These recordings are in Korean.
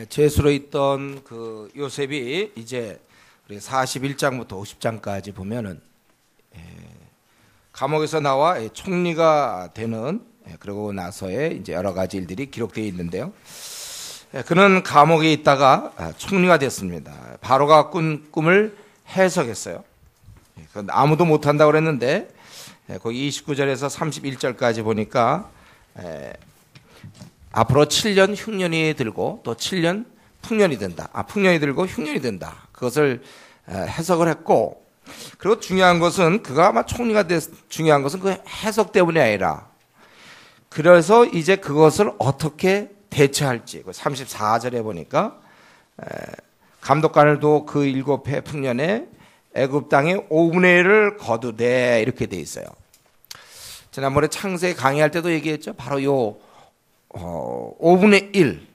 죄수로 있던 그 요셉이 이제 우리 41장부터 50장까지 보면은 감옥에서 나와 총리가 되는, 그러고 나서의 이제 여러 가지 일들이 기록되어 있는데요. 그는 감옥에 있다가 총리가 됐습니다. 바로가 꾼 꿈을 해석했어요. 그건 아무도 못한다고 그랬는데 거기 29절에서 31절까지 보니까 앞으로 7년 흉년이 들고 또 7년 풍년이 된다. 풍년이 들고 흉년이 된다. 그것을 해석을 했고, 그리고 중요한 것은 그가 아마 총리가 중요한 것은 그 해석 때문이 아니라, 그래서 이제 그것을 어떻게 대처할지. 34절에 보니까 감독관을 두 그 7해 풍년에 애굽 땅의 5분의 1을 거두되, 이렇게 돼 있어요. 지난번에 창세기 강의할 때도 얘기했죠. 바로 요 5분의 1.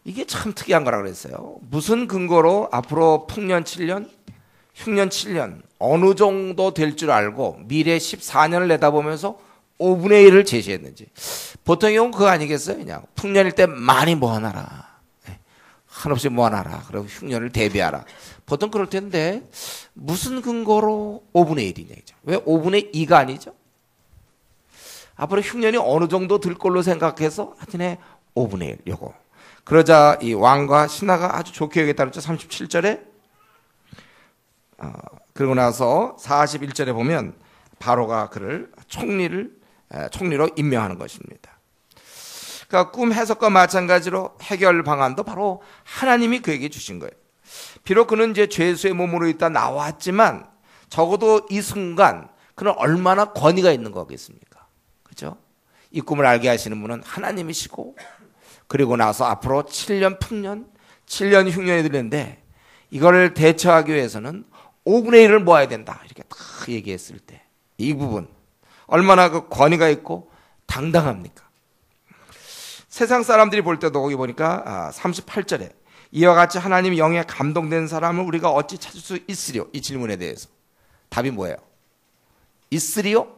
이게 참 특이한 거라 그랬어요. 무슨 근거로 앞으로 풍년 7년, 흉년 7년 어느 정도 될 줄 알고 미래 14년을 내다보면서 5분의 1을 제시했는지. 보통 경우는 그거 아니겠어요? 그냥 풍년일 때 많이 모아놔라. 한없이 모아놔라. 그리고 흉년을 대비하라. 보통 그럴 텐데 무슨 근거로 5분의 1이냐. 왜 5분의 2가 아니죠? 앞으로 흉년이 어느 정도 들 걸로 생각해서 하여튼에 5분의 1 요거. 그러자 이 왕과 신하가 아주 좋게 여겼다 그랬죠. 37절에. 그러고 나서 41절에 보면 바로가 그를 총리로 임명하는 것입니다. 그러니까 꿈 해석과 마찬가지로 해결 방안도 바로 하나님이 그에게 주신 거예요. 비록 그는 이제 죄수의 몸으로 있다 나왔지만 적어도 이 순간 그는 얼마나 권위가 있는 거겠습니까? 그죠? 이 꿈을 알게 하시는 분은 하나님이시고, 그리고 나서 앞으로 7년 풍년, 7년 흉년이 되는데 이거를 대처하기 위해서는 5분의 1을 모아야 된다. 이렇게 딱 얘기했을 때 이 부분 얼마나 그 권위가 있고 당당합니까? 세상 사람들이 볼 때도 거기 보니까 38절에 이와 같이 하나님 영에 감동된 사람을 우리가 어찌 찾을 수 있으리요? 이 질문에 대해서 답이 뭐예요? 있으리요?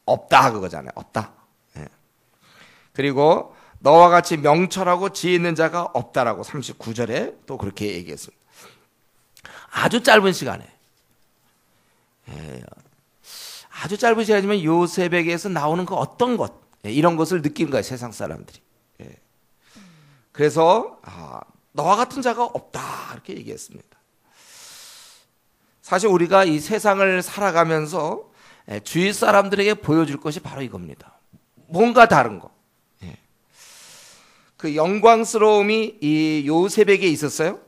없다 그거잖아요. 없다. 그리고 너와 같이 명철하고 지혜 있는 자가 없다라고 39절에 또 그렇게 얘기했습니다. 아주 짧은 시간에, 아주 짧은 시간이지만 요셉에게서 나오는 그 어떤 것, 이런 것을 느낀 거예요, 세상 사람들이. 그래서 너와 같은 자가 없다 이렇게 얘기했습니다. 사실 우리가 이 세상을 살아가면서 주위 사람들에게 보여줄 것이 바로 이겁니다. 뭔가 다른 거. 그 영광스러움이 이 요셉에게 있었어요.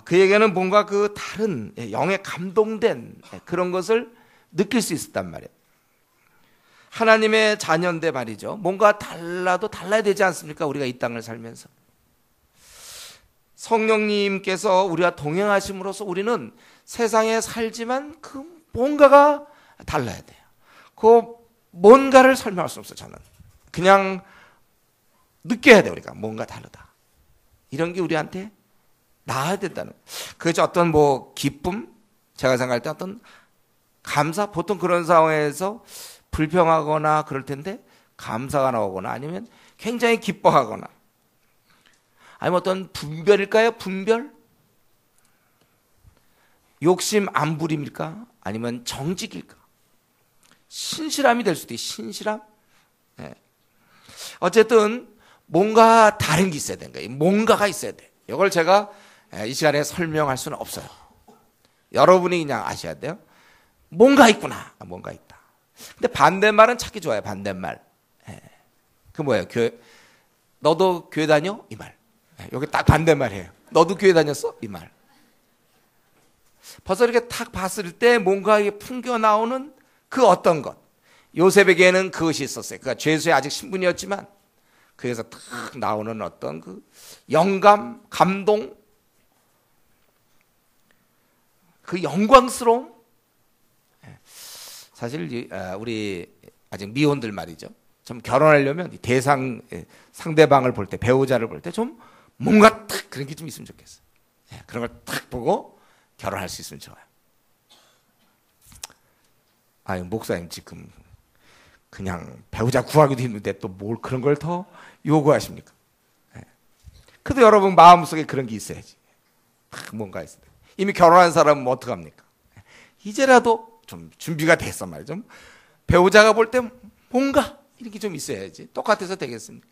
그에게는 뭔가 그 다른 영에 감동된 그런 것을 느낄 수 있었단 말이에요. 하나님의 자녀인데 말이죠. 뭔가 달라도 달라야 되지 않습니까? 우리가 이 땅을 살면서. 성령님께서 우리와 동행하심으로써 우리는 세상에 살지만 그 뭔가가 달라야 돼요. 그 뭔가를 설명할 수 없어요, 저는. 그냥 느껴야 돼, 우리가. 뭔가 다르다. 이런 게 우리한테 나아야 된다는. 그것이 어떤 기쁨? 제가 생각할 때 어떤 감사? 보통 그런 상황에서 불평하거나 그럴 텐데 감사가 나오거나 아니면 굉장히 기뻐하거나 아니면 어떤 분별일까요? 분별? 욕심 안 부림일까? 아니면 정직일까? 신실함이 될 수도 있어요. 신실함? 어쨌든 뭔가 다른 게 있어야 되는 거예요. 뭔가가 있어야 돼. 이걸 제가 이 시간에 설명할 수는 없어요. 여러분이 그냥 아셔야 돼요. 뭔가 있구나. 뭔가 있다. 근데 반대말은 찾기 좋아요. 반대말. 그 뭐예요? 너도 교회 다녀? 이 말. 여기 딱 반대말이에요. 너도 교회 다녔어? 이 말. 벌써 이렇게 탁 봤을 때 뭔가 풍겨 나오는 그 어떤 것. 요셉에게는 그것이 있었어요. 그가 죄수의 아직 신분이었지만 그에서 탁 나오는 어떤 그 영감, 감동, 그 영광스러움. 사실 우리 아직 미혼들 말이죠. 좀 결혼하려면 상대방을 볼 때, 배우자를 볼 때 좀 뭔가 탁 그런 게 좀 있으면 좋겠어요. 그런 걸 탁 보고 결혼할 수 있으면 좋아요. 목사님 지금 그냥 배우자 구하기도 힘든데 또 뭘 그런 걸 더 요구하십니까? 그래도 여러분 마음속에 그런 게 있어야지. 뭔가 있어요. 이미 결혼한 사람은 어떡합니까? 이제라도 좀 준비가 됐어 말이죠. 배우자가 볼 때 뭔가 이렇게 좀 있어야지. 똑같아서 되겠습니까?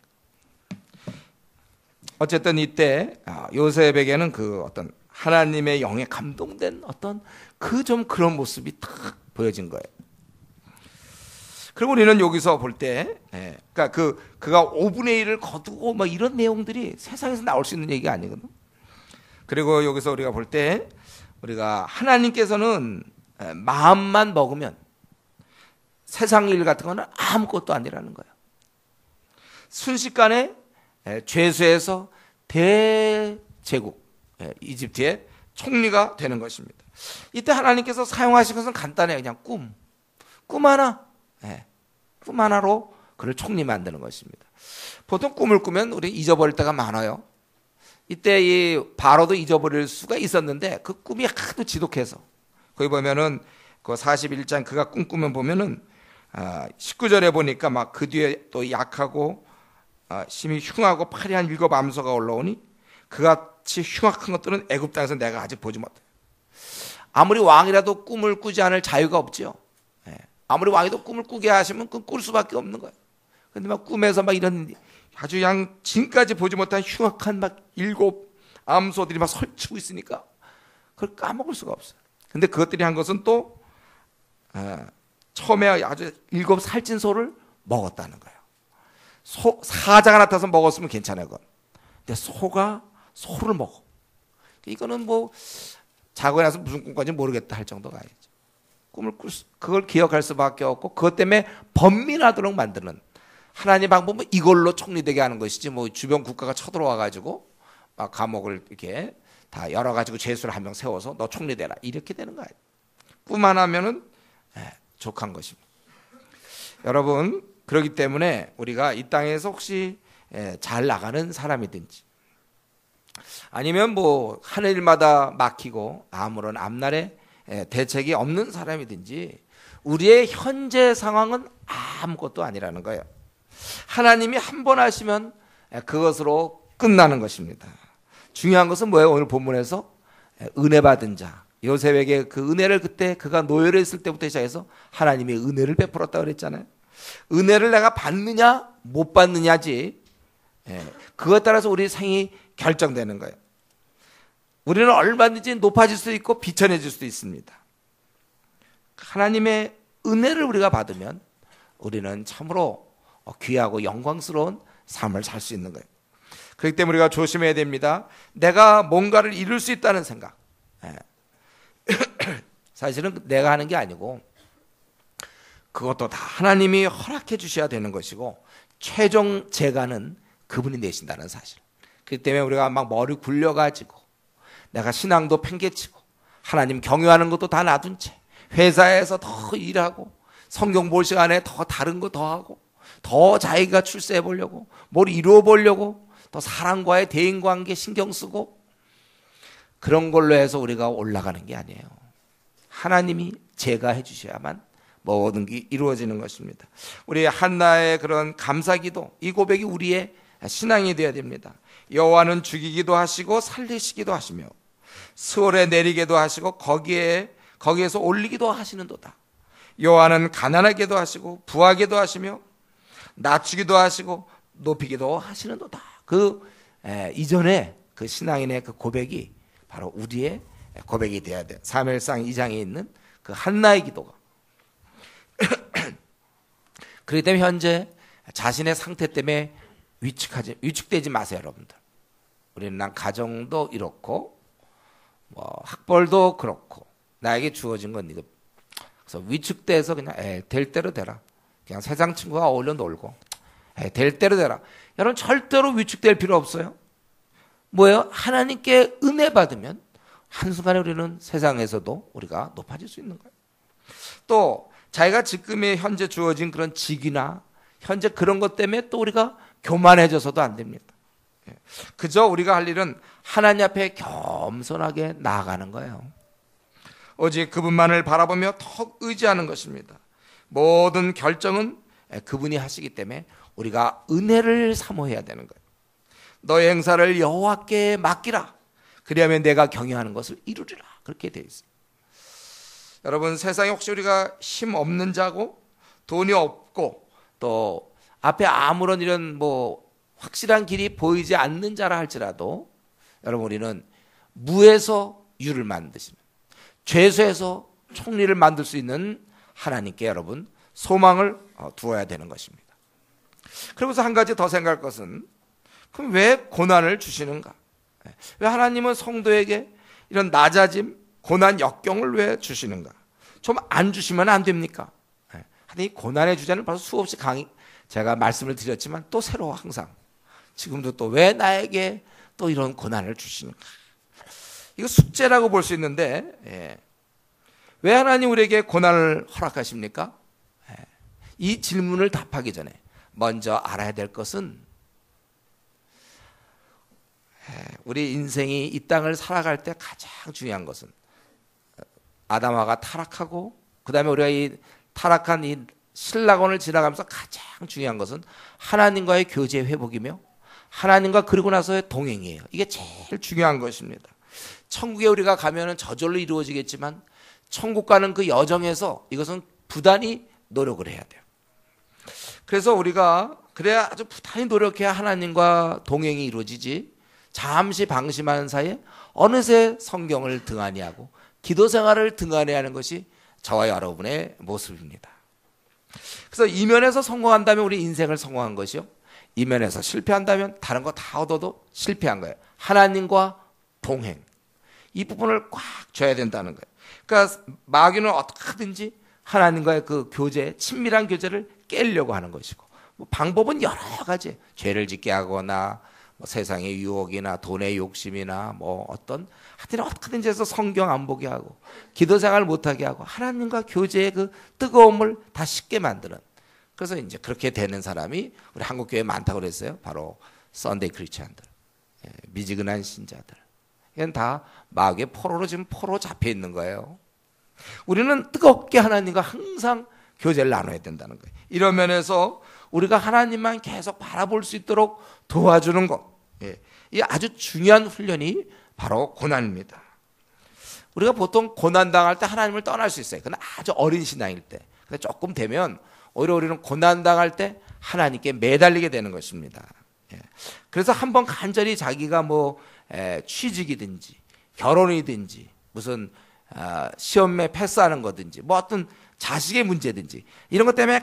어쨌든 이때 요셉에게는 그 어떤 하나님의 영에 감동된 어떤 그런 모습이 딱 보여진 거예요. 그리고 우리는 여기서 볼 때, 그러니까 그가 5분의 1을 거두고 뭐 이런 내용들이 세상에서 나올 수 있는 얘기가 아니거든. 그리고 여기서 우리가 볼 때, 우리가 하나님께서는 마음만 먹으면 세상 일 같은 거는 아무것도 아니라는 거예요. 순식간에 죄수에서 대제국 이집트의 총리가 되는 것입니다. 이때 하나님께서 사용하신 것은 간단해요. 그냥 꿈 하나, 꿈 하나로 그를 총리 만드는 것입니다. 보통 꿈을 꾸면 우리 잊어버릴 때가 많아요. 이때 이 바로도 잊어버릴 수가 있었는데 그 꿈이 하도 지독해서 거기 보면은 그 41장 그가 꿈꾸면 보면은 19절에 보니까 막 그 뒤에 또 약하고 심히 흉하고 파리한 7 암소가 올라오니 그같이 흉악한 것들은 애굽 땅에서 내가 아직 보지 못해. 아무리 왕이라도 꿈을 꾸지 않을 자유가 없죠. 아무리 왕이도 꿈을 꾸게 하시면 꿀 수밖에 없는 거예요. 근데 막 꿈에서 막 이런 아주 양 지금까지 보지 못한 흉악한 막 7 암소들이 막 설치고 있으니까 그걸 까먹을 수가 없어요. 근데 그것들이 한 것은 또 처음에 아주 7 살찐 소를 먹었다는 거예요. 사자가 나타나서 먹었으면 괜찮아요. 그건. 근데 소가 소를 먹어. 이거는 뭐 자고 나서 무슨 꿈까지 모르겠다 할 정도가 아니죠. 그걸 기억할 수밖에 없고 그것 때문에 번민하도록 만드는 하나님 방법은 이걸로 총리되게 하는 것이지 뭐 주변 국가가 쳐들어와 가지고 막 감옥을 이렇게 다 열어가지고 죄수를 한 명 세워서 너 총리되라 이렇게 되는 거예요. 꿈 하나면은 족한 것입니다. 여러분 그렇기 때문에 우리가 이 땅에서 혹시 잘 나가는 사람이든지 아니면 뭐 하늘마다 막히고 아무런 앞날에 대책이 없는 사람이든지 우리의 현재 상황은 아무것도 아니라는 거예요. 하나님이 한 번 하시면 그것으로 끝나는 것입니다. 중요한 것은 뭐예요? 오늘 본문에서 은혜 받은 자 요셉에게 그 은혜를 그때 그가 노예로 있을 때부터 시작해서 하나님이 은혜를 베풀었다고 그랬잖아요. 은혜를 내가 받느냐 못 받느냐지 그것에 따라서 우리 생이 결정되는 거예요. 우리는 얼마든지 높아질 수 있고 비천해질 수도 있습니다. 하나님의 은혜를 우리가 받으면 우리는 참으로 귀하고 영광스러운 삶을 살 수 있는 거예요. 그렇기 때문에 우리가 조심해야 됩니다. 내가 뭔가를 이룰 수 있다는 생각. 사실은 내가 하는 게 아니고 그것도 다 하나님이 허락해 주셔야 되는 것이고 최종 재간은 그분이 내신다는 사실. 그렇기 때문에 우리가 막 머리 굴려가지고 내가 신앙도 팽개치고 하나님 경유하는 것도 다 놔둔 채 회사에서 더 일하고 성경 볼 시간에 더 다른 거 더 하고 더 자기가 출세해 보려고 뭘 이루어 보려고 또 사람과의 대인관계 신경 쓰고 그런 걸로 해서 우리가 올라가는 게 아니에요. 하나님이 제가 해주셔야만 모든 게 이루어지는 것입니다. 우리 한나의 그런 감사기도 이 고백이 우리의 신앙이 되어야 됩니다. 여호와는 죽이기도 하시고 살리시기도 하시며 스올에 내리게도 하시고 거기에서 올리기도 하시는도다. 여호와는 가난하게도 하시고 부하게도 하시며 낮추기도 하시고 높이기도 하시는도다. 이전에 그 신앙인의 그 고백이 바로 우리의 고백이 되어야 돼요. 사무엘상 2장에 있는 그 한나의 기도가. 그렇기 때문에 현재 자신의 상태 때문에 위축되지 마세요, 여러분들. 우리는 난 가정도 이렇고 뭐 학벌도 그렇고 나에게 주어진 건 이거. 그래서 위축돼서 그냥 될 대로 되라. 그냥 세상 친구가 어울려 놀고 될 대로 되라. 여러분 절대로 위축될 필요 없어요. 뭐예요? 하나님께 은혜 받으면 한순간에 우리는 세상에서도 우리가 높아질 수 있는 거예요. 또 자기가 지금의 현재 주어진 그런 직위나 현재 그런 것 때문에 또 우리가 교만해져서도 안 됩니다. 그저 우리가 할 일은 하나님 앞에 겸손하게 나아가는 거예요. 오직 그분만을 바라보며 더 의지하는 것입니다. 모든 결정은 그분이 하시기 때문에 우리가 은혜를 사모해야 되는 거예요. 너의 행사를 여호와께 맡기라. 그리하면 내가 경영하는 것을 이루리라. 그렇게 되어 있어요. 여러분, 세상에 혹시 우리가 힘 없는 자고 돈이 없고 또 앞에 아무런 이런 확실한 길이 보이지 않는 자라 할지라도 여러분, 우리는 무에서 유를 만드시는, 죄수에서 총리를 만들 수 있는 하나님께 여러분 소망을 두어야 되는 것입니다. 그러면서 한 가지 더 생각할 것은, 그럼 왜 고난을 주시는가? 왜 하나님은 성도에게 이런 낮아짐, 고난, 역경을 왜 주시는가? 좀 안 주시면 안 됩니까? 하여튼 이 고난의 주제는 벌써 수없이 제가 말씀을 드렸지만 또 새로워. 항상 지금도 또 왜 나에게 또 이런 고난을 주시는가? 이거 숙제라고 볼 수 있는데, 왜 하나님 우리에게 고난을 허락하십니까? 이 질문을 답하기 전에 먼저 알아야 될 것은, 우리 인생이 이 땅을 살아갈 때 가장 중요한 것은 아담하가 타락하고 그 다음에 우리가 이 타락한 이 신라곤을 지나가면서 가장 중요한 것은 하나님과의 교제 회복이며 하나님과 그리고 나서의 동행이에요. 이게 제일 중요한 것입니다. 천국에 우리가 가면은 저절로 이루어지겠지만 천국 가는 그 여정에서 이것은 부단히 노력을 해야 돼요. 그래서 우리가 그래야 아주 부단히 노력해야 하나님과 동행이 이루어지지, 잠시 방심하는 사이에 어느새 성경을 등한히 하고 기도 생활을 등한히 하는 것이 저와 여러분의 모습입니다. 그래서 이면에서 성공한다면 우리 인생을 성공한 것이요, 이면에서 실패한다면 다른 거 다 얻어도 실패한 거예요. 하나님과 동행, 이 부분을 꽉 쥐어야 된다는 거예요. 그러니까 마귀는 어떻게든지 하나님과의 그 교제, 친밀한 교제를 깨려고 하는 것이고, 방법은 여러 가지, 죄를 짓게 하거나 세상의 유혹이나 돈의 욕심이나 하여튼 어떻게든지 해서 성경 안 보게 하고 기도 생활 못하게 하고 하나님과 교제의 그 뜨거움을 다 식게 만드는, 그래서 이제 그렇게 되는 사람이 우리 한국교회에 많다고 그랬어요. 바로 썬데이 크리스찬들, 미지근한 신자들. 이건 다 마귀의 포로로 지금 포로 잡혀 있는 거예요. 우리는 뜨겁게 하나님과 항상 교제를 나눠야 된다는 거예요. 이런 면에서 우리가 하나님만 계속 바라볼 수 있도록 도와주는 것, 이 아주 중요한 훈련이 바로 고난입니다. 우리가 보통 고난당할 때 하나님을 떠날 수 있어요. 그건 아주 어린 신앙일 때. 근데 조금 되면 오히려 우리는 고난당할 때 하나님께 매달리게 되는 것입니다. 그래서 한번 간절히 자기가 취직이든지 결혼이든지 무슨 시험에 패스하는 거든지 어떤 자식의 문제든지 이런 것 때문에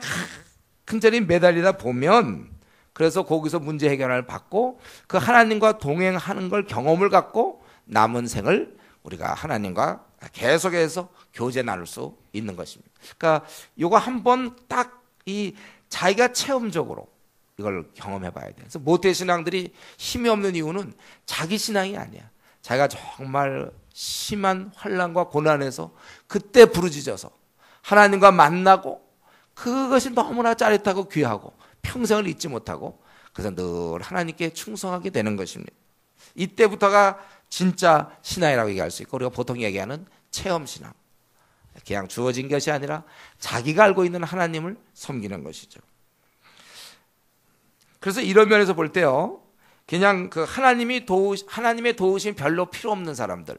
간절히 매달리다 보면, 그래서 거기서 문제 해결을 받고 그 하나님과 동행하는 걸 경험을 갖고 남은 생을 우리가 하나님과 계속해서 교제 나눌 수 있는 것입니다. 그러니까 이거 한번 딱 이 자기가 체험적으로 이걸 경험해 봐야 돼요. 그래서 모태 신앙들이 힘이 없는 이유는 자기 신앙이 아니야. 자기가 정말 심한 환난과 고난에서 그때 부르짖어서 하나님과 만나고 그것이 너무나 짜릿하고 귀하고 평생을 잊지 못하고 그래서 늘 하나님께 충성하게 되는 것입니다. 이때부터가 진짜 신앙이라고 얘기할 수 있고, 우리가 보통 얘기하는 체험신앙, 그냥 주어진 것이 아니라 자기가 알고 있는 하나님을 섬기는 것이죠. 그래서 이런 면에서 볼 때요, 그냥 그 하나님의 도우심 별로 필요 없는 사람들,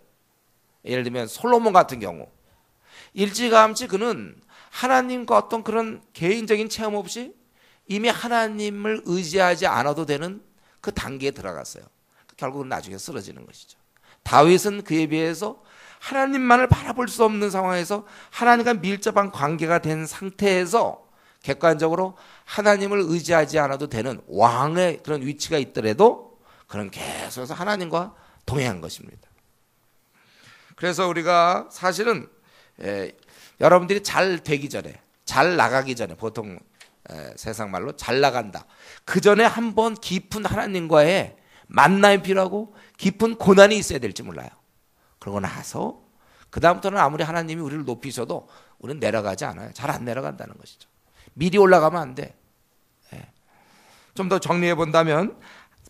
예를 들면 솔로몬 같은 경우 일찌감치 그는 하나님과 어떤 그런 개인적인 체험 없이 이미 하나님을 의지하지 않아도 되는 그 단계에 들어갔어요. 결국은 나중에 쓰러지는 것이죠. 다윗은 그에 비해서 하나님만을 바라볼 수 없는 상황에서 하나님과 밀접한 관계가 된 상태에서 객관적으로 하나님을 의지하지 않아도 되는 왕의 그런 위치가 있더라도 그는 계속해서 하나님과 동행한 것입니다. 그래서 우리가 사실은 여러분들이 잘 되기 전에, 잘 나가기 전에, 보통 세상 말로 잘 나간다, 그 전에 한번 깊은 하나님과의 만남이 필요하고 깊은 고난이 있어야 될지 몰라요. 그러고 나서 그 다음부터는 아무리 하나님이 우리를 높이셔도 우리는 내려가지 않아요. 잘 안 내려간다는 것이죠. 미리 올라가면 안 돼. 좀 더 정리해 본다면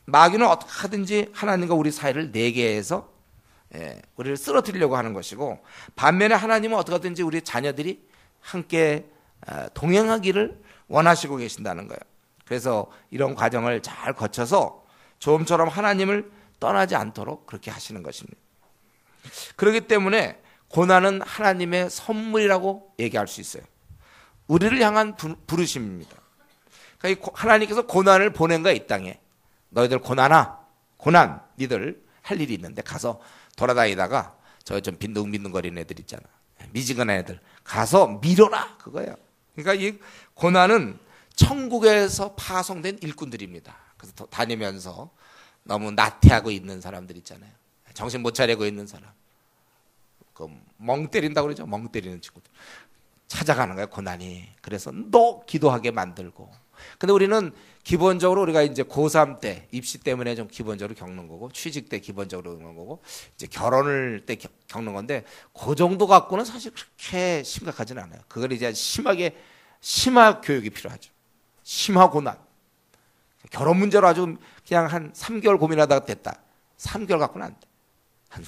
마귀는 어떻게 하든지 하나님과 우리 사이를 내게 해서 우리를 쓰러뜨리려고 하는 것이고, 반면에 하나님은 어떻게 하든지 우리 자녀들이 함께 동행하기를 원하시고 계신다는 거예요. 그래서 이런 과정을 잘 거쳐서 좀처럼 하나님을 떠나지 않도록 그렇게 하시는 것입니다. 그렇기 때문에 고난은 하나님의 선물이라고 얘기할 수 있어요. 우리를 향한 부르심입니다. 그러니까 하나님께서 고난을 보낸 거야, 이 땅에. 너희들 고난, 니들 할 일이 있는데 가서 돌아다니다가 저 좀 빈둥빈둥거리는 애들 있잖아. 미지근한 애들 가서 밀어라, 그거예요. 그러니까 이 고난은 천국에서 파송된 일꾼들입니다. 그래서 다니면서 너무 나태하고 있는 사람들 있잖아요. 정신 못 차리고 있는 사람. 그 멍 때린다고 그러죠. 멍 때리는 친구들. 찾아가는 거예요, 고난이. 그래서 너 기도하게 만들고. 근데 우리는 기본적으로 우리가 이제 고3 때 입시 때문에 좀 기본적으로 겪는 거고, 취직 때 기본적으로 겪는 거고, 이제 결혼을 때 겪는 건데, 그 정도 갖고는 사실 그렇게 심각하지는 않아요. 그걸 이제 심화 교육이 필요하죠. 심화 고난. 결혼 문제로 아주 그냥 한 3개월 고민하다가 됐다. 3개월 갖고는 안 돼. 한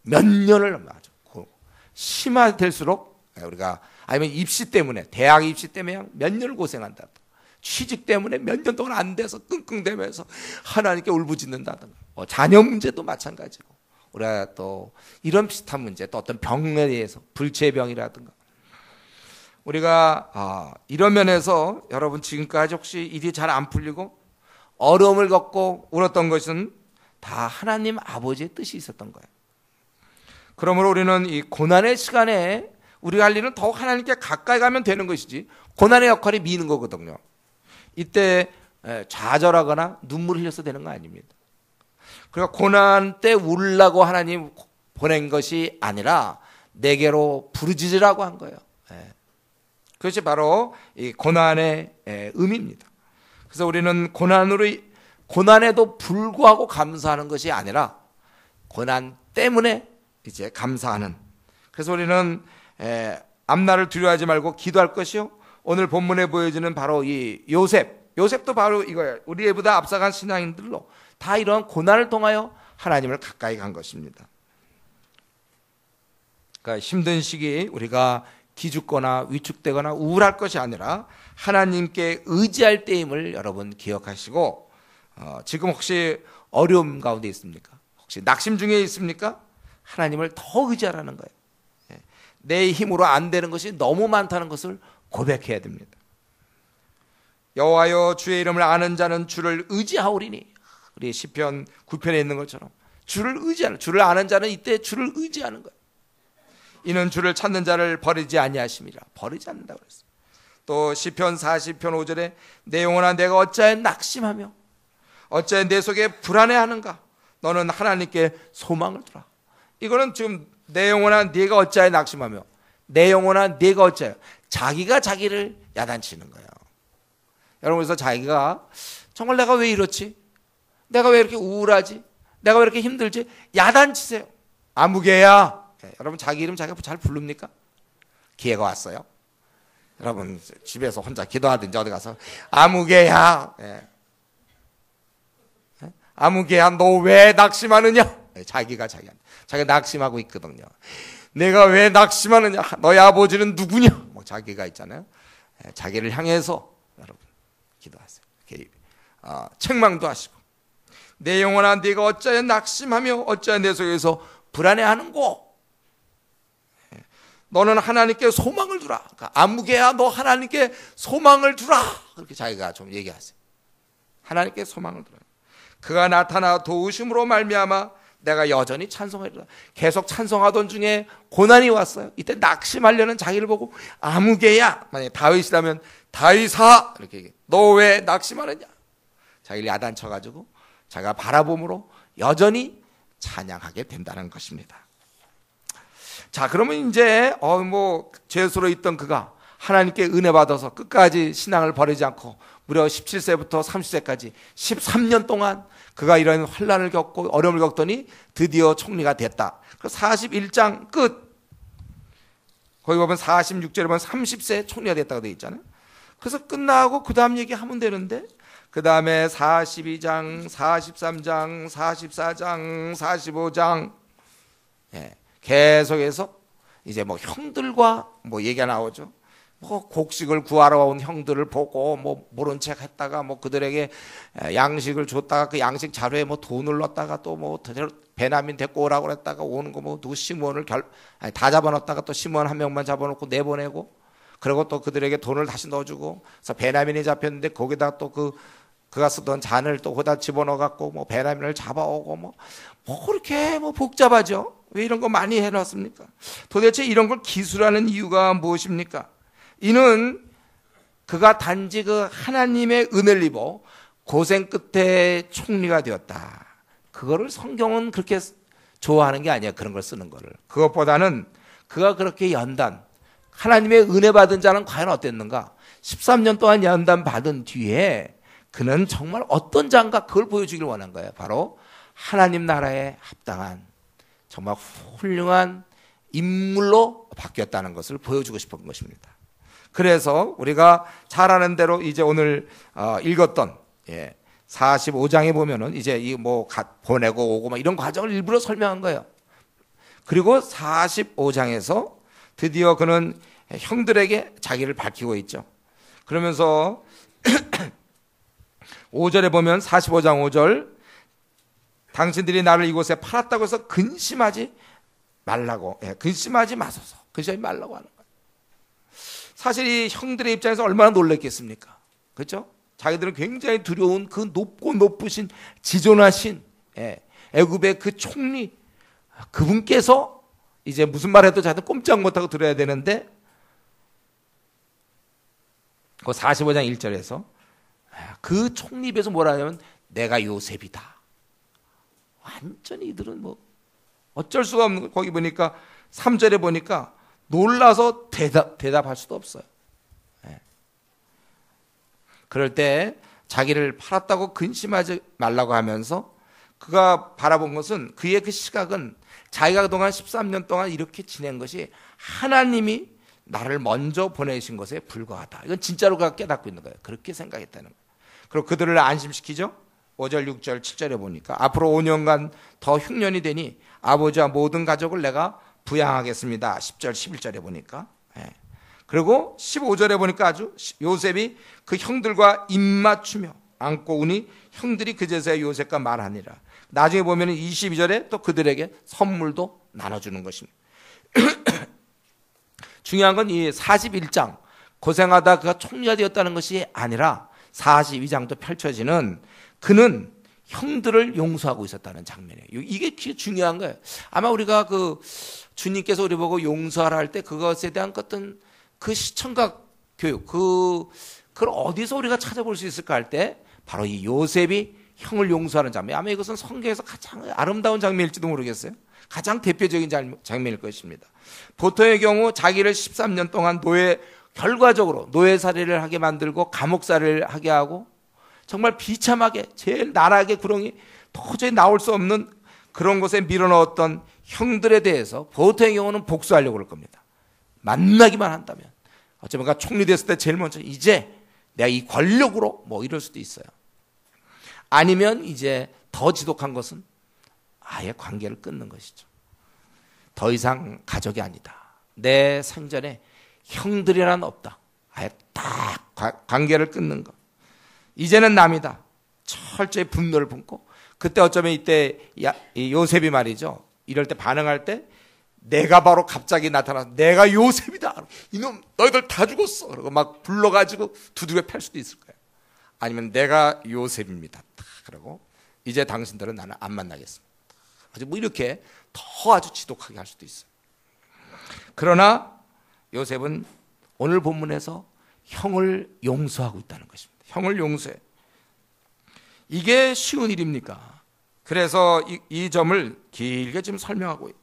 몇 년을 아주 심화될수록 우리가, 아니면 입시 때문에, 대학 입시 때문에 몇 년을 고생한다. 취직 때문에 몇 년 동안 안 돼서 끙끙대면서 하나님께 울부짖는다든가, 자녀 문제도 마찬가지고, 우리가 또 이런 비슷한 문제, 또 어떤 병에 대해서 불치병이라든가, 우리가 이런 면에서 여러분 지금까지 혹시 일이 잘 안 풀리고 어려움을 겪고 울었던 것은 다 하나님 아버지의 뜻이 있었던 거예요. 그러므로 우리는 이 고난의 시간에 우리가 할 일은 더욱 하나님께 가까이 가면 되는 것이지, 고난의 역할이 미는 거거든요. 이때 좌절하거나 눈물 흘려서 되는 거 아닙니다. 그러니까 고난 때 울라고 하나님 보낸 것이 아니라 내게로 부르짖으라고 한 거예요. 그것이 바로 이 고난의 의미입니다. 그래서 우리는 고난에도 불구하고 감사하는 것이 아니라 고난 때문에 이제 감사하는. 그래서 우리는 앞날을 두려워하지 말고 기도할 것이요, 오늘 본문에 보여지는 바로 이 요셉도 바로 이거예요. 우리보다 앞서간 신앙인들로 다 이런 고난을 통하여 하나님을 가까이 간 것입니다. 그러니까 힘든 시기 우리가 기죽거나 위축되거나 우울할 것이 아니라 하나님께 의지할 때임을 여러분 기억하시고, 지금 혹시 어려움 가운데 있습니까? 혹시 낙심 중에 있습니까? 하나님을 더 의지하라는 거예요. 내 힘으로 안 되는 것이 너무 많다는 것을 고백해야 됩니다. 여호와여, 주의 이름을 아는 자는 주를 의지하오리니. 우리 시편 9편에 있는 것처럼 주를 아는 자는 이때 주를 의지하는 거예요. 이는 주를 찾는 자를 버리지 아니하심이라. 버리지 않는다고 그랬어요. 또 시편 40편 5절에 내 영혼아 내가 어찌하여 낙심하며 어찌하여 내 속에 불안해하는가. 너는 하나님께 소망을 두라. 이거는 지금 내 영혼아 네가 어찌하여 낙심하며, 내 영혼아 네가 어찌하여, 자기가 자기를 야단치는 거예요. 여러분, 그래서 자기가 정말 내가 왜 이렇지? 내가 왜 이렇게 우울하지? 내가 왜 이렇게 힘들지? 야단치세요. 아무개야. 여러분, 자기 이름 자기가 잘 부릅니까? 기회가 왔어요. 여러분, 집에서 혼자 기도하든지 어디 가서 아무개야. 아무개야, 너 왜 낙심하느냐? 자기가 낙심하고 있거든요. 내가 왜 낙심하느냐? 너희 아버지는 누구냐? 뭐 자기가 있잖아요. 자기를 향해서 여러분 기도하세요. 책망도 하시고, 내 영혼아 네가 어찌하여 낙심하며 어찌하여 내 속에서 불안해하는고. 너는 하나님께 소망을 두라. 그러니까 아무개야, 너 하나님께 소망을 두라. 그렇게 자기가 좀 얘기하세요. 하나님께 소망을 두라. 그가 나타나 도우심으로 말미암아 내가 여전히 찬송하리라. 계속 찬송하던 중에 고난이 왔어요. 이때 낙심하려는 자기를 보고 아무개야. 만약에 다윗이라면 다윗아 이렇게 얘기해. 너 왜 낙심하느냐? 자기를 야단쳐가지고 자기가 바라봄으로 여전히 찬양하게 된다는 것입니다. 자, 그러면 이제 죄수로 있던 그가 하나님께 은혜 받아서 끝까지 신앙을 버리지 않고 무려 17세부터 30세까지 13년 동안 그가 이런 환난을 겪고 어려움을 겪더니 드디어 총리가 됐다. 41장 끝. 거기 보면 46절에 보면 30세 총리가 됐다고 되어 있잖아요. 그래서 끝나고 그 다음 얘기하면 되는데, 그 다음에 42장, 43장, 44장, 45장 계속해서 이제 형들과 얘기가 나오죠. 뭐 곡식을 구하러 온 형들을 보고 뭐 모른 척 했다가 뭐 그들에게 양식을 줬다가 그 양식 자료에 뭐 돈을 넣었다가 또 뭐 베냐민 데리고 오라고 그랬다가 오는 거 뭐 누구 시므온을 다 잡아놓다가 또 시므온 한 명만 잡아놓고 내보내고, 그리고 또 그들에게 돈을 다시 넣어주고, 그래서 베냐민이 잡혔는데 거기다 또 그가 쓰던 잔을 또 거기다 집어넣어갖고 뭐 베냐민을 잡아오고 뭐 그렇게 뭐 복잡하죠. 왜 이런 거 많이 해놨습니까? 도대체 이런 걸 기술하는 이유가 무엇입니까? 이는 그가 단지 그 하나님의 은혜를 입어 고생 끝에 총리가 되었다. 그거를 성경은 그렇게 좋아하는 게 아니야. 그런 걸 쓰는 거를. 그것보다는 그가 그렇게 연단, 하나님의 은혜 받은 자는 과연 어땠는가? 13년 동안 연단 받은 뒤에 그는 정말 어떤 자인가 그걸 보여주길 원한 거예요. 바로 하나님 나라에 합당한 정말 훌륭한 인물로 바뀌었다는 것을 보여주고 싶은 것입니다. 그래서 우리가 잘 아는 대로 이제 오늘 읽었던 45장에 보면은 이제 이 뭐 보내고 오고 막 이런 과정을 일부러 설명한 거예요. 그리고 45장에서 드디어 그는 형들에게 자기를 밝히고 있죠. 그러면서 5절에 보면 45장 5절, 당신들이 나를 이곳에 팔았다고 해서 근심하지 말라고, 근심하지 마소서, 근심하지 말라고 하는 거예요. 사실 이 형들의 입장에서 얼마나 놀랐겠습니까? 그렇죠? 자기들은 굉장히 두려운 그 높고 높으신 지존하신 애굽의 그 총리, 그분께서 이제 무슨 말 해도 자기들 꼼짝 못하고 들어야 되는데, 그 45장 1절에서 그 총리 입에서 뭐라 하냐면 내가 요셉이다. 완전히 이들은 뭐 어쩔 수가 없는 거예요. 거기 보니까 3절에 보니까 놀라서 대답할 수도 없어요. 그럴 때 자기를 팔았다고 근심하지 말라고 하면서 그가 바라본 것은, 그의 그 시각은 자기가 그동안 13년 동안 이렇게 지낸 것이 하나님이 나를 먼저 보내신 것에 불과하다. 이건 진짜로 그가 깨닫고 있는 거예요. 그렇게 생각했다는 거예요. 그리고 그들을 안심시키죠. 5절, 6절, 7절에 보니까 앞으로 5년간 더 흉년이 되니 아버지와 모든 가족을 내가 부양하겠습니다. 10절, 11절에 보니까. 그리고 15절에 보니까 아주 요셉이 그 형들과 입맞추며 안고 우니 형들이 그제서야 요셉과 말하니라. 나중에 보면 22절에 또 그들에게 선물도 나눠주는 것입니다. 중요한 건 이 41장 고생하다 그가 총리가 되었다는 것이 아니라 42장도 펼쳐지는 그는 형들을 용서하고 있었다는 장면이에요. 이게 중요한 거예요. 아마 우리가 그 주님께서 우리 보고 용서하라 할 때 그것에 대한 어떤 그 시청각 교육, 그걸 어디서 우리가 찾아볼 수 있을까 할 때 바로 이 요셉이 형을 용서하는 장면. 아마 이것은 성경에서 가장 아름다운 장면일지도 모르겠어요. 가장 대표적인 장면일 것입니다. 보통의 경우 자기를 13년 동안 결과적으로 노예살이를 하게 만들고 감옥살이를 하게 하고 정말 비참하게 제일 나락의 구렁이 도저히 나올 수 없는 그런 곳에 밀어넣었던 형들에 대해서 보통의 경우는 복수하려고 그럴 겁니다. 만나기만 한다면. 어쩌면 그가 총리 됐을 때 제일 먼저 이제 내가 이 권력으로 뭐 이럴 수도 있어요. 아니면 이제 더 지독한 것은 아예 관계를 끊는 것이죠. 더 이상 가족이 아니다. 내 생전에 형들이란 없다. 아예 딱 관계를 끊는 것. 이제는 남이다. 철저히 분노를 품고, 그때 어쩌면 이때 요셉이 말이죠. 이럴 때 반응할 때 내가 바로 갑자기 나타나서 내가 요셉이다. 이놈 너희들 다 죽었어. 그러고 막 불러가지고 두들겨 팰 수도 있을 거예요. 아니면 내가 요셉입니다. 그러고 이제 당신들은 나는 안 만나겠습니다. 아주 뭐 이렇게 더 아주 지독하게 할 수도 있어요. 그러나 요셉은 오늘 본문에서 형을 용서하고 있다는 것입니다. 형을 용서해. 이게 쉬운 일입니까? 그래서 이 점을 길게 지금 설명하고 있어요.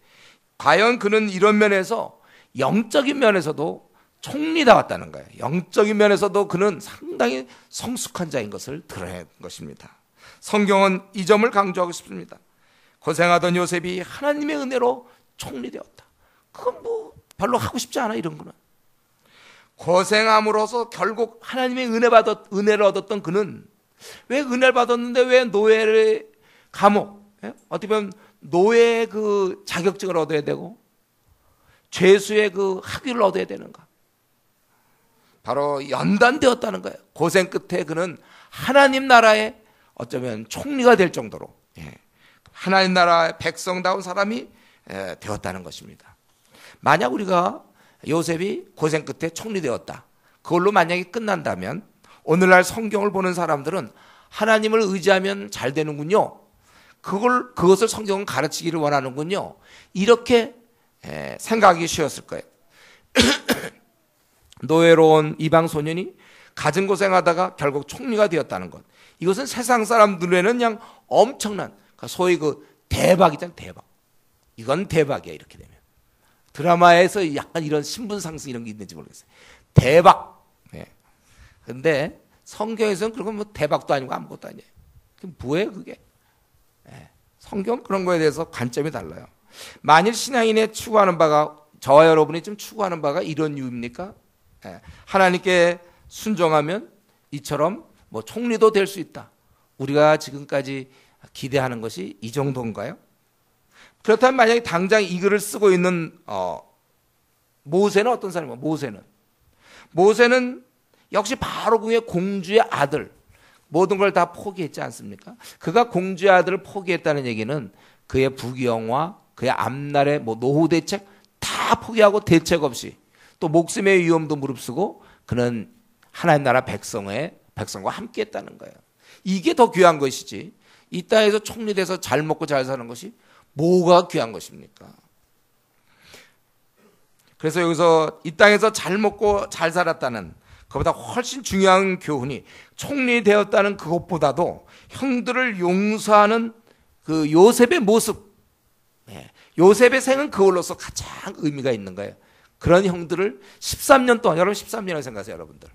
과연 그는 이런 면에서 영적인 면에서도 총리다웠다는 거예요. 영적인 면에서도 그는 상당히 성숙한 자인 것을 드러낸 것입니다. 성경은 이 점을 강조하고 싶습니다. 고생하던 요셉이 하나님의 은혜로 총리되었다. 그건 뭐 별로 하고 싶지 않아, 이런 거는. 고생함으로써 결국 하나님의 은혜를 얻었던 그는 왜 은혜를 받았는데 왜 노예의 감옥, 어떻게 보면 노예의 그 자격증을 얻어야 되고 죄수의 그 학위를 얻어야 되는가? 바로 연단되었다는 거예요. 고생 끝에 그는 하나님 나라의 어쩌면 총리가 될 정도로 하나님 나라의 백성다운 사람이 되었다는 것입니다. 만약 우리가 요셉이 고생 끝에 총리 되었다, 그걸로 만약에 끝난다면 오늘날 성경을 보는 사람들은 하나님을 의지하면 잘 되는군요, 그것을 성경은 가르치기를 원하는군요, 이렇게 생각하기 쉬웠을 거예요. 노예로운 이방 소년이 가진 고생하다가 결국 총리가 되었다는 것, 이것은 세상 사람 눈에는 그냥 엄청난, 소위 그 대박이잖아요. 대박. 이건 대박이야. 이렇게 되면 드라마에서 약간 이런 신분 상승 이런 게 있는지 모르겠어요. 대박. 근데 성경에서는 그런 건 뭐 대박도 아니고 아무것도 아니에요. 그럼 뭐예요 그게? 성경 그런 거에 대해서 관점이 달라요. 만일 신앙인의 추구하는 바가, 저와 여러분이 지금 추구하는 바가 이런 이유입니까? 하나님께 순종하면 이처럼 뭐 총리도 될 수 있다, 우리가 지금까지 기대하는 것이 이 정도인가요? 그렇다면 만약에 당장 이 글을 쓰고 있는 모세는 어떤 사람이에요? 모세는 역시 바로궁의 공주의 아들, 모든 걸 다 포기했지 않습니까? 그가 공주의 아들을 포기했다는 얘기는 그의 부귀영화, 그의 앞날의 노후 대책 다 포기하고 대책 없이 또 목숨의 위험도 무릅쓰고 그는 하나님 나라 백성과 함께 했다는 거예요. 이게 더 귀한 것이지, 이 땅에서 총리돼서 잘 먹고 잘 사는 것이 뭐가 귀한 것입니까? 그래서 여기서 이 땅에서 잘 먹고 잘 살았다는 그보다 훨씬 중요한 교훈이, 총리 되었다는 그것보다도 형들을 용서하는 그 요셉의 모습, 요셉의 생은 그걸로서 가장 의미가 있는 거예요. 그런 형들을 13년 동안, 여러분 13년을 생각하세요. 여러분들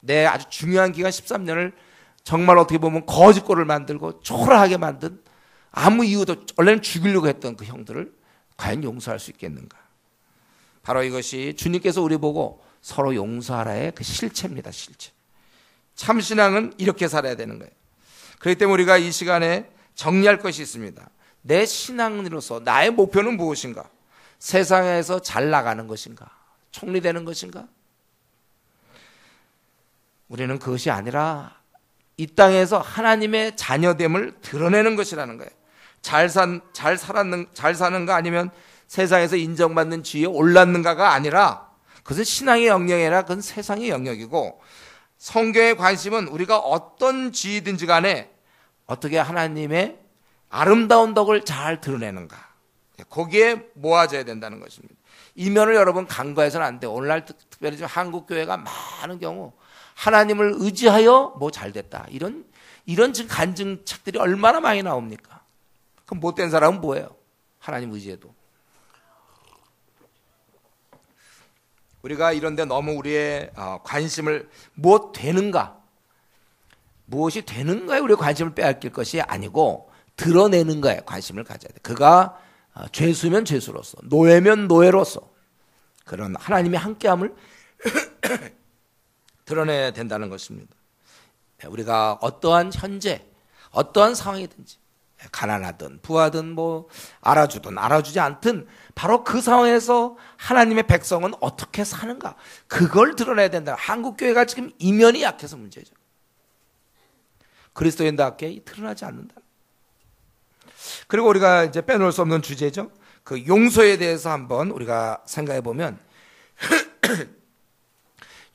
내 아주 중요한 기간 13년을 정말 어떻게 보면 거짓골을 만들고 초라하게 만든, 아무 이유도, 원래는 죽이려고 했던 그 형들을 과연 용서할 수 있겠는가? 바로 이것이 주님께서 우리 보고 서로 용서하라의 그 실체입니다. 실체. 참신앙은 이렇게 살아야 되는 거예요. 그렇기 때문에 우리가 이 시간에 정리할 것이 있습니다. 내 신앙인으로서 나의 목표는 무엇인가? 세상에서 잘 나가는 것인가? 총리되는 것인가? 우리는 그것이 아니라 이 땅에서 하나님의 자녀됨을 드러내는 것이라는 거예요. 잘 사는가 아니면 세상에서 인정받는 지위에 올랐는가가 아니라, 그것은 신앙의 영역이 아니라 그건 세상의 영역이고, 성경의 관심은 우리가 어떤 지위든지 간에 어떻게 하나님의 아름다운 덕을 잘 드러내는가, 거기에 모아져야 된다는 것입니다. 이면을 여러분 간과해서는 안 돼요. 오늘날 특별히 지금 한국 교회가 많은 경우 하나님을 의지하여 뭐 잘됐다, 이런 지금 간증책들이 얼마나 많이 나옵니까? 그럼 못된 사람은 뭐예요? 하나님 의지해도. 우리가 이런데 너무 우리의 관심을 무엇 되는가, 무엇이 되는가에 우리의 관심을 빼앗길 것이 아니고 드러내는 거에 관심을 가져야 돼. 그가 죄수면 죄수로서, 노예면 노예로서 그런 하나님의 함께함을 드러내야 된다는 것입니다. 우리가 어떠한 현재, 어떠한 상황이든지, 가난하든 부하든 뭐 알아주든 알아주지 않든 바로 그 상황에서 하나님의 백성은 어떻게 사는가, 그걸 드러내야 된다. 한국 교회가 지금 이면이 약해서 문제죠. 그리스도인답게 드러나지 않는다. 그리고 우리가 이제 빼놓을 수 없는 주제죠. 그 용서에 대해서 한번 우리가 생각해 보면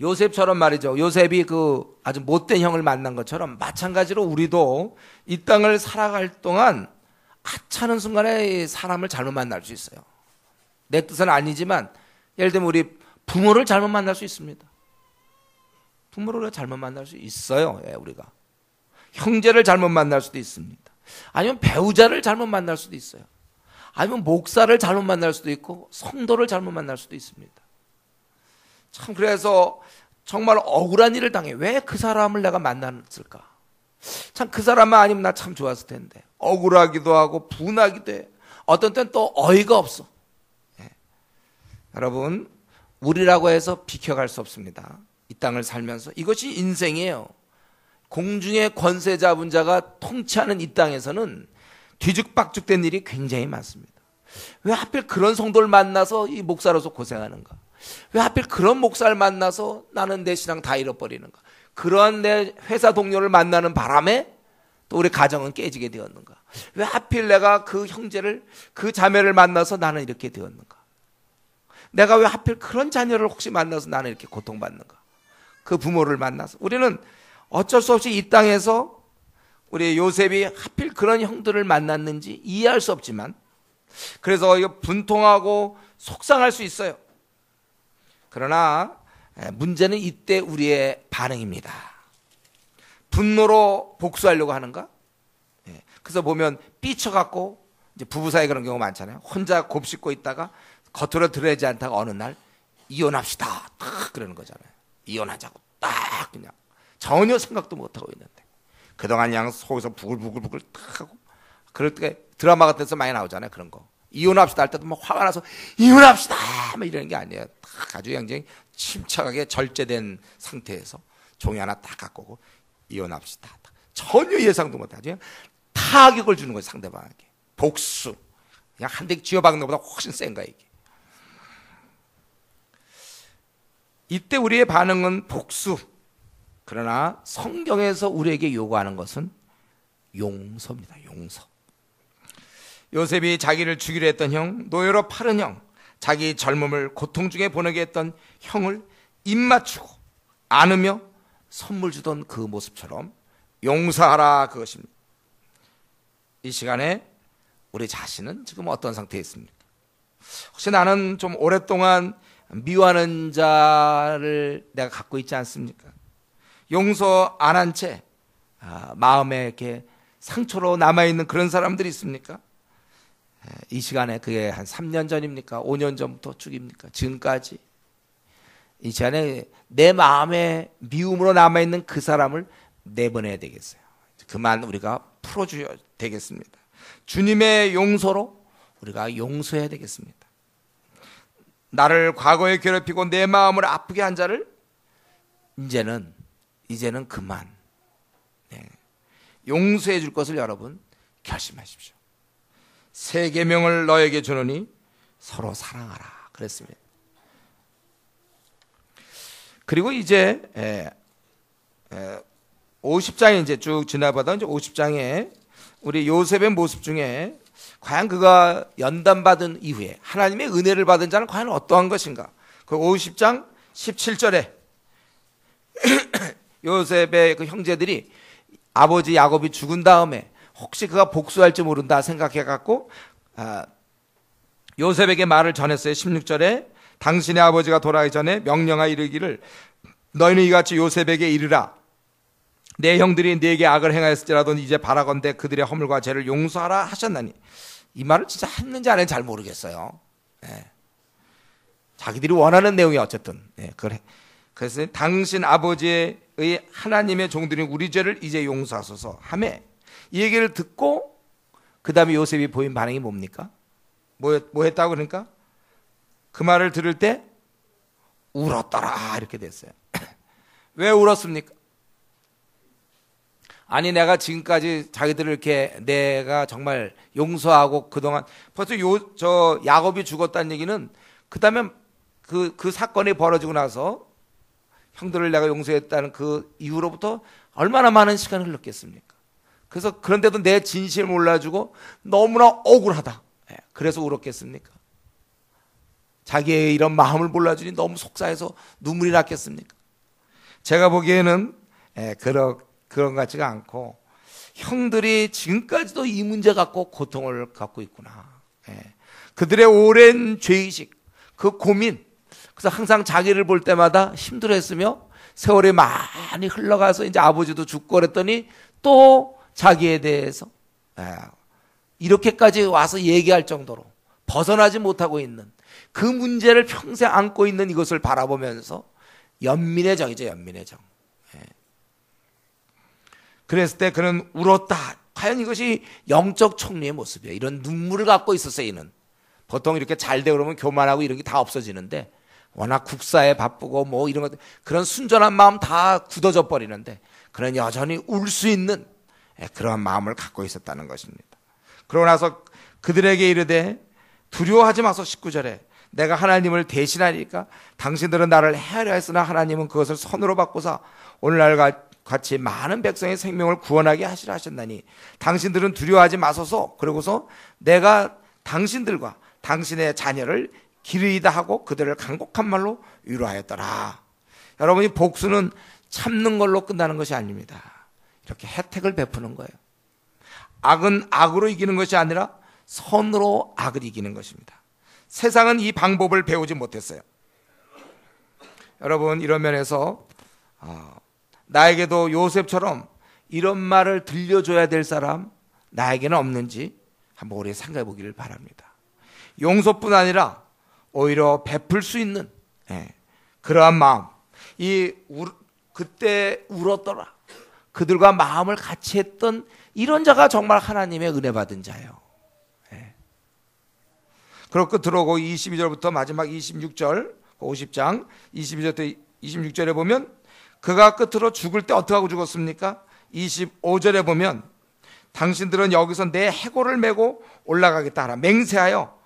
요셉처럼 말이죠. 요셉이 그 아주 못된 형을 만난 것처럼 마찬가지로 우리도 이 땅을 살아갈 동안 하찮은 순간에 사람을 잘못 만날 수 있어요. 내 뜻은 아니지만 예를 들면 우리 부모를 잘못 만날 수 있습니다. 부모를 우리가 잘못 만날 수 있어요. 우리가 형제를 잘못 만날 수도 있습니다. 아니면 배우자를 잘못 만날 수도 있어요. 아니면 목사를 잘못 만날 수도 있고 성도를 잘못 만날 수도 있습니다. 참, 그래서 정말 억울한 일을 당해. 왜 그 사람을 내가 만났을까? 참, 그 사람만 아니면 나 참 좋았을 텐데. 억울하기도 하고 분하기도 해. 어떤 때는 또 어이가 없어. 여러분, 우리라고 해서 비켜갈 수 없습니다. 이 땅을 살면서. 이것이 인생이에요. 공중의 권세 잡은 자가 통치하는 이 땅에서는 뒤죽박죽된 일이 굉장히 많습니다. 왜 하필 그런 성도를 만나서 이 목사로서 고생하는가? 왜 하필 그런 목사를 만나서 나는 내 신앙 다 잃어버리는가? 그런 내 회사 동료를 만나는 바람에 또 우리 가정은 깨지게 되었는가? 왜 하필 내가 그 형제를, 그 자매를 만나서 나는 이렇게 되었는가? 내가 왜 하필 그런 자녀를 혹시 만나서 나는 이렇게 고통받는가? 그 부모를 만나서. 우리는 어쩔 수 없이 이 땅에서 우리 요셉이 하필 그런 형들을 만났는지 이해할 수 없지만, 그래서 이거 분통하고 속상할 수 있어요. 그러나 문제는 이때 우리의 반응입니다. 분노로 복수하려고 하는가? 그래서 보면 삐쳐갖고 이제 부부 사이 그런 경우 많잖아요. 혼자 곱씹고 있다가 겉으로 드러내지 않다가 어느 날 이혼합시다 딱 그러는 거잖아요. 이혼하자고 딱 그냥 전혀 생각도 못하고 있는데 그동안 그냥 속에서 부글부글 딱 하고, 그럴 때 드라마 같은 데서 많이 나오잖아요. 그런 거 이혼합시다 할 때도 막 화가 나서 이혼합시다 막 이러는 게 아니에요. 딱 아주 굉장히 침착하게 절제된 상태에서 종이 하나 딱 갖고 오고 이혼합시다. 전혀 예상도 못하죠. 그냥 타격을 주는 거예요. 상대방에게 복수, 그냥 한 대 쥐어박는 것보다 훨씬 센 거야 이게. 이때 우리의 반응은 복수. 그러나 성경에서 우리에게 요구하는 것은 용서입니다. 용서. 요셉이 자기를 죽이려 했던 형, 노예로 팔은 형, 자기 젊음을 고통 중에 보내게 했던 형을 입맞추고 안으며 선물 주던 그 모습처럼 용서하라, 그것입니다. 이 시간에 우리 자신은 지금 어떤 상태에 있습니까? 혹시 나는 좀 오랫동안 미워하는 자를 내가 갖고 있지 않습니까? 용서 안 한 채 마음에 이렇게 상처로 남아있는 그런 사람들이 있습니까? 이 시간에 그게 한 3년 전입니까? 5년 전부터 쭉입니까? 지금까지 이 시간에 내 마음에 미움으로 남아있는 그 사람을 내보내야 되겠어요. 그만 우리가 풀어줘야 되겠습니다. 주님의 용서로 우리가 용서해야 되겠습니다. 나를 과거에 괴롭히고 내 마음을 아프게 한 자를 이제는 그만 용서해 줄 것을 여러분 결심하십시오. 새 계명을 너에게 주노니 서로 사랑하라 그랬습니다. 그리고 이제 50장에 이제 쭉 지나보다 이제 50장에 우리 요셉의 모습 중에 과연 그가 연단받은 이후에 하나님의 은혜를 받은 자는 과연 어떠한 것인가? 그 50장 17절에 요셉의 그 형제들이 아버지 야곱이 죽은 다음에 혹시 그가 복수할지 모른다 생각해갖고 요셉에게 말을 전했어요. 16절에 당신의 아버지가 돌아가기 전에 명령하 이르기를 너희는 이같이 요셉에게 이르라. 내 형들이 네게 악을 행하였을지라도 이제 바라건대 그들의 허물과 죄를 용서하라 하셨나니. 이 말을 진짜 했는지 안 했는지 잘 모르겠어요. 자기들이 원하는 내용이 어쨌든 그래. 그래서 당신 아버지의 하나님의 종들이 우리 죄를 이제 용서하소서 하매, 이 얘기를 듣고 그 다음에 요셉이 보인 반응이 뭡니까? 뭐 했다고 그러니까? 그 말을 들을 때 울었더라 이렇게 됐어요. 왜 울었습니까? 아니 내가 지금까지 자기들을 이렇게 내가 정말 용서하고 그동안 벌써 저 야곱이 죽었다는 얘기는 그 다음에 그 사건이 벌어지고 나서 형들을 내가 용서했다는 그 이후로부터 얼마나 많은 시간이 흘렀겠습니까? 그래서 그런데도 내 진실을 몰라주고 너무나 억울하다. 그래서 울었겠습니까? 자기의 이런 마음을 몰라주니 너무 속상해서 눈물이 났겠습니까? 제가 보기에는 그런 것 같지가 않고 형들이 지금까지도 이 문제 갖고 고통을 갖고 있구나. 그들의 오랜 죄의식, 그 고민, 그래서 항상 자기를 볼 때마다 힘들어했으며 세월이 많이 흘러가서 이제 아버지도 죽고 그랬더니 또 자기에 대해서 이렇게까지 와서 얘기할 정도로 벗어나지 못하고 있는 그 문제를 평생 안고 있는 이것을 바라보면서 연민의 정이죠. 연민의 정. 그랬을 때 그는 울었다. 과연 이것이 영적 총리의 모습이에요. 이런 눈물을 갖고 있었어요. 이는 보통 이렇게 잘 되고 그러면 교만하고 이런 게 다 없어지는데 워낙 국사에 바쁘고 뭐 이런 것, 그런 순전한 마음 다 굳어져 버리는데 그는 여전히 울 수 있는 그런 마음을 갖고 있었다는 것입니다. 그러고 나서 그들에게 이르되 두려워하지 마소. 19절에 내가 하나님을 대신하니까 당신들은 나를 해하려 했으나 하나님은 그것을 선으로 바꾸사 오늘날 같이 많은 백성의 생명을 구원하게 하시라 하셨나니 당신들은 두려워하지 마소서. 그러고서 내가 당신들과 당신의 자녀를 기르이다 하고 그들을 간곡한 말로 위로하였더라. 여러분이 복수는 참는 걸로 끝나는 것이 아닙니다. 이렇게 혜택을 베푸는 거예요. 악은 악으로 이기는 것이 아니라 선으로 악을 이기는 것입니다. 세상은 이 방법을 배우지 못했어요. 여러분, 이런 면에서 나에게도 요셉처럼 이런 말을 들려줘야 될 사람 나에게는 없는지 한번 우리 생각해 보기를 바랍니다. 용서뿐 아니라 오히려 베풀 수 있는 그러한 마음, 그때 울었더라 그들과 마음을 같이 했던 이런 자가 정말 하나님의 은혜 받은 자예요. 그리고 끝으로 22절부터 마지막 26절 50장 22절부터 26절에 보면 그가 끝으로 죽을 때 어떻게 하고 죽었습니까? 25절에 보면 당신들은 여기서 내 해골을 메고 올라가겠다 하라. 맹세하여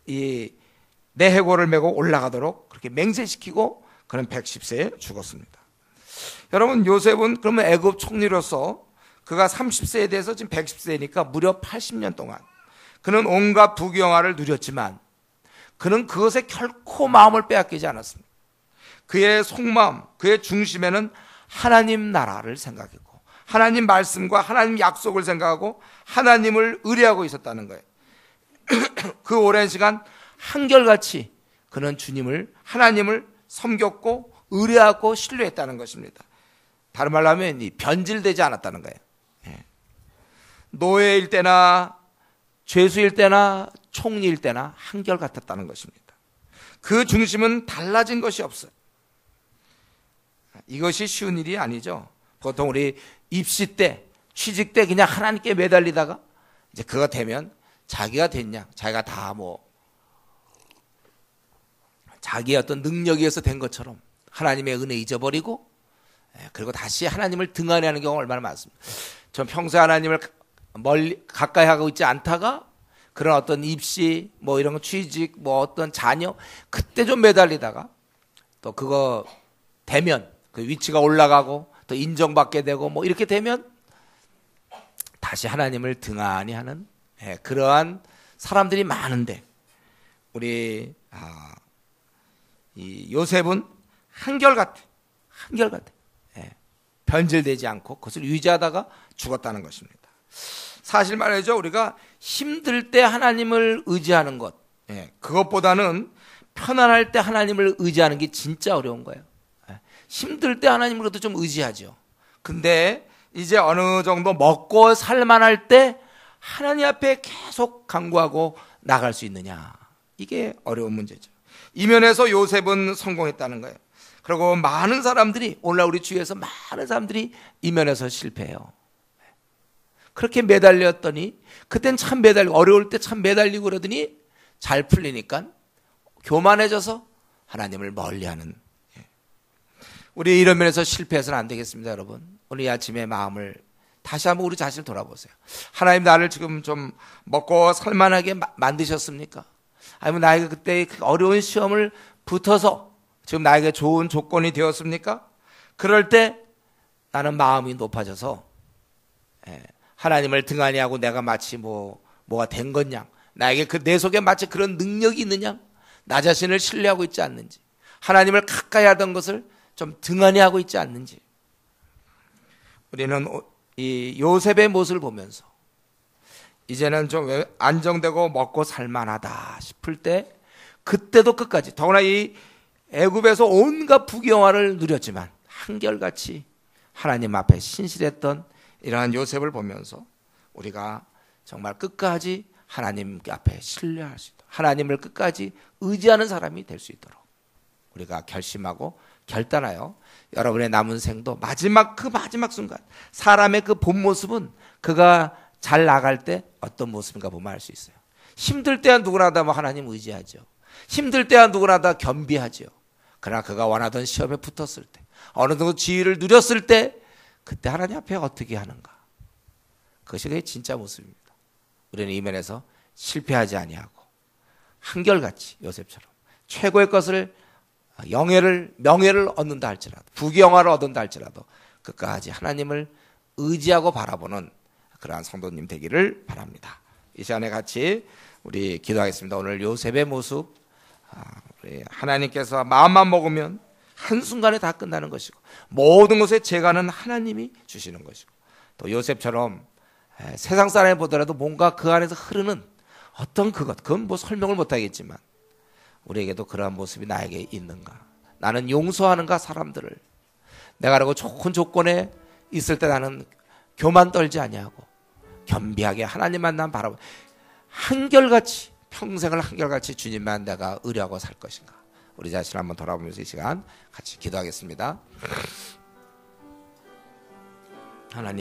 내 해골을 메고 올라가도록 그렇게 맹세시키고 그는 110세에 죽었습니다. 여러분, 요셉은 그러면 애굽 총리로서 그가 30세에 대해서 지금 110세니까 무려 80년 동안 그는 온갖 부귀영화를 누렸지만 그는 그것에 결코 마음을 빼앗기지 않았습니다. 그의 속마음, 그의 중심에는 하나님 나라를 생각했고 하나님 말씀과 하나님 약속을 생각하고 하나님을 의뢰하고 있었다는 거예요. 그 오랜 시간 한결같이 그는 주님을, 하나님을 섬겼고 의뢰하고 신뢰했다는 것입니다. 다른 말로 하면 변질되지 않았다는 거예요. 노예일 때나 죄수일 때나 총리일 때나 한결같았다는 것입니다. 그 중심은 달라진 것이 없어요. 이것이 쉬운 일이 아니죠. 보통 우리 입시 때, 취직 때 그냥 하나님께 매달리다가 이제 그거 되면 자기가 됐냐, 자기가 다 자기의 어떤 능력에 의해서 된 것처럼 하나님의 은혜 잊어버리고 그리고 다시 하나님을 등한해하는 경우가 얼마나 많습니다. 전 평소에 하나님을 멀리 가까이 하고 있지 않다가 그런 어떤 입시 이런 거 취직 어떤 자녀 그때 좀 매달리다가 또 그거 되면 그 위치가 올라가고 또 인정받게 되고 이렇게 되면 다시 하나님을 등한히 하는 그러한 사람들이 많은데 우리 이 요셉은 한결같아. 변질되지 않고 그것을 유지하다가 죽었다는 것입니다. 사실 말이죠, 우리가 힘들 때 하나님을 의지하는 것, 그것보다는 편안할 때 하나님을 의지하는 게 진짜 어려운 거예요. 힘들 때 하나님을 그래도 좀 의지하죠. 근데 이제 어느 정도 먹고 살만할 때 하나님 앞에 계속 간구하고 나갈 수 있느냐, 이게 어려운 문제죠. 이 면에서 요셉은 성공했다는 거예요. 그리고 많은 사람들이, 오늘 우리 주위에서 많은 사람들이 이 면에서 실패해요. 그렇게 매달렸더니 그땐 참 매달리고 어려울 때 참 매달리고 그러더니 잘 풀리니까 교만해져서 하나님을 멀리하는. 우리 이런 면에서 실패해서는 안 되겠습니다. 여러분, 오늘 이 아침에 마음을 다시 한번 우리 자신을 돌아보세요. 하나님, 나를 지금 좀 먹고 살만하게 만드셨습니까? 아니면 나에게 그때 어려운 시험을 붙어서 지금 나에게 좋은 조건이 되었습니까? 그럴 때 나는 마음이 높아져서 하나님을 등한히 하고 내가 마치 뭐가 된 것냐, 나에게 내 속에 마치 그런 능력이 있느냐, 나 자신을 신뢰하고 있지 않는지, 하나님을 가까이 하던 것을 좀 등한히 하고 있지 않는지. 우리는 이 요셉의 모습을 보면서 이제는 좀 안정되고 먹고 살만하다 싶을 때 그때도 끝까지, 더구나 이 애굽에서 온갖 부귀영화를 누렸지만 한결같이 하나님 앞에 신실했던 이러한 요셉을 보면서 우리가 정말 끝까지 하나님 앞에 신뢰할 수 있도록, 하나님을 끝까지 의지하는 사람이 될 수 있도록 우리가 결심하고 결단하여 여러분의 남은 생도 마지막 순간, 사람의 그 본 모습은 그가 잘 나갈 때 어떤 모습인가 보면 알 수 있어요. 힘들 때야 누구나 다 하나님 의지하죠. 힘들 때야 누구나 다 겸비하죠. 그러나 그가 원하던 시험에 붙었을 때, 어느 정도 지위를 누렸을 때, 그때 하나님 앞에 어떻게 하는가, 그것이 그의 진짜 모습입니다. 우리는 이 면에서 실패하지 아니하고 한결같이 요셉처럼 최고의 것을 명예를 얻는다 할지라도 부귀영화를 얻는다 할지라도 끝까지 하나님을 의지하고 바라보는 그러한 성도님 되기를 바랍니다. 이 시간에 같이 우리 기도하겠습니다. 오늘 요셉의 모습, 우리 하나님께서 마음만 먹으면 한순간에 다 끝나는 것이고 모든 것의 재간은 하나님이 주시는 것이고 또 요셉처럼 세상 사람이 보더라도 뭔가 그 안에서 흐르는 어떤 그건 뭐 설명을 못하겠지만 우리에게도 그러한 모습이 나에게 있는가? 나는 용서하는가 사람들을? 내가 그러고 좋은 조건에 있을 때 나는 교만 떨지 아니하고 겸비하게 하나님만 난 바라보 한결같이 평생을 한결같이 주님만 내가 의뢰하고 살 것인가? 우리 자신을 한번 돌아보면서 이 시간 같이 기도하겠습니다. 하나님